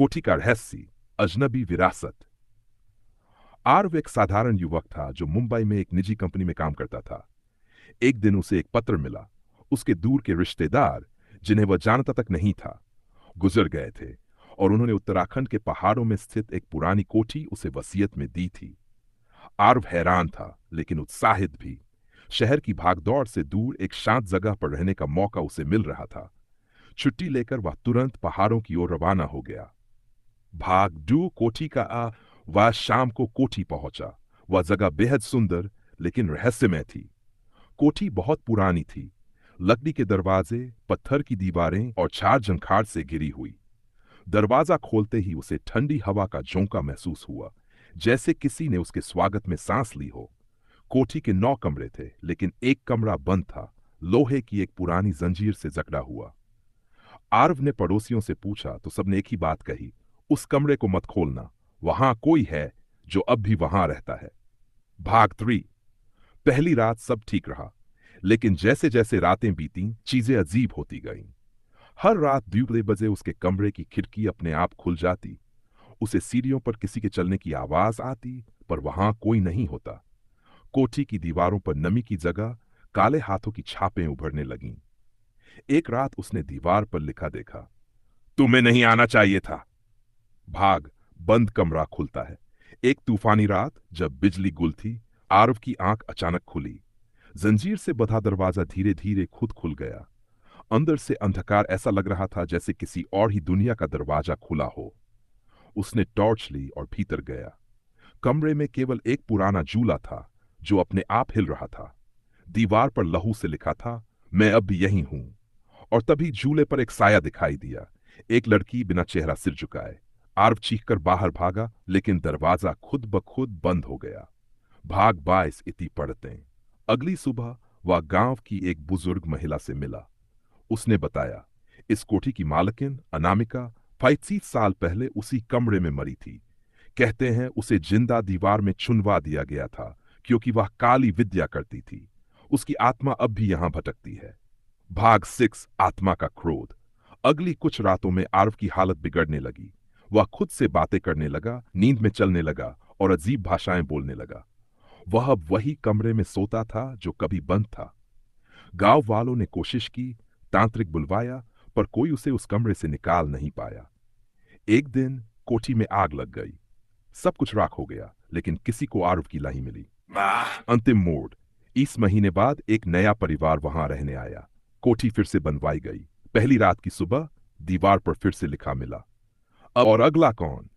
कोठी का रहस्य, अजनबी विरासत। आर्व एक साधारण युवक था जो मुंबई में एक निजी कंपनी में काम करता था। एक दिन उसे एक पत्र मिला। उसके दूर के रिश्तेदार, जिन्हें वह जानता तक नहीं था, गुजर गए थे और उन्होंने उत्तराखंड के पहाड़ों में स्थित एक पुरानी कोठी उसे वसीयत में दी थी। आर्व हैरान था लेकिन उत्साहित भी। शहर की भागदौड़ से दूर एक शांत जगह पर रहने का मौका उसे मिल रहा था। छुट्टी लेकर वह तुरंत पहाड़ों की ओर रवाना हो गया। भाग डू कोठी का वह शाम को कोठी पहुंचा। वह जगह बेहद सुंदर लेकिन रहस्यमय थी। कोठी बहुत पुरानी थी। लकड़ी के दरवाजे, पत्थर की दीवारें और झाड़ झंखाड़ से घिरी हुई। दरवाजा खोलते ही उसे ठंडी हवा का झोंका महसूस हुआ, जैसे किसी ने उसके स्वागत में सांस ली हो। कोठी के 9 कमरे थे लेकिन एक कमरा बंद था, लोहे की एक पुरानी जंजीर से जकड़ा हुआ। आर्व ने पड़ोसियों से पूछा तो सबने एक ही बात कही, उस कमरे को मत खोलना, वहां कोई है जो अब भी वहां रहता है। भाग 3। पहली रात सब ठीक रहा, लेकिन जैसे जैसे रातें बीती चीजें अजीब होती गईं। हर रात 2 बजे उसके कमरे की खिड़की अपने आप खुल जाती। उसे सीढ़ियों पर किसी के चलने की आवाज आती, पर वहां कोई नहीं होता। कोठी की दीवारों पर नमी की जगह काले हाथों की छापें उभरने लगीं। एक रात उसने दीवार पर लिखा देखा, तुम्हें नहीं आना चाहिए था। भाग बंद कमरा खुलता है। एक तूफानी रात जब बिजली गुल थी, आरव की आंख अचानक खुली। जंजीर से बंधा दरवाजा धीरे धीरे खुद खुल गया। अंदर से अंधकार ऐसा लग रहा था जैसे किसी और ही दुनिया का दरवाजा खुला हो। उसने टॉर्च ली और भीतर गया। कमरे में केवल एक पुराना झूला था जो अपने आप हिल रहा था। दीवार पर लहू से लिखा था, मैं अब भी यही हूं। और तभी झूले पर एक साया दिखाई दिया, एक लड़की बिना चेहरा सिर झुकाए। आर्व चीखकर बाहर भागा लेकिन दरवाजा खुद ब खुद बंद हो गया। भाग 22 इति पढ़ते। अगली सुबह वह गांव की एक बुजुर्ग महिला से मिला। उसने बताया, इस कोठी की मालकिन अनामिका 35 साल पहले उसी कमरे में मरी थी। कहते हैं उसे जिंदा दीवार में चुनवा दिया गया था क्योंकि वह काली विद्या करती थी। उसकी आत्मा अब भी यहां भटकती है। भाग 6 आत्मा का क्रोध। अगली कुछ रातों में आर्व की हालत बिगड़ने लगी। वह खुद से बातें करने लगा, नींद में चलने लगा और अजीब भाषाएं बोलने लगा। वह अब वही कमरे में सोता था जो कभी बंद था। गांव वालों ने कोशिश की, तांत्रिक बुलवाया, पर कोई उसे उस कमरे से निकाल नहीं पाया। एक दिन कोठी में आग लग गई। सब कुछ राख हो गया लेकिन किसी को आर्व की लाही मिली। अंतिम मोड़। इस महीने बाद एक नया परिवार वहां रहने आया। कोठी फिर से बनवाई गई। पहली रात की सुबह दीवार पर फिर से लिखा मिला, अब और अगला कौन?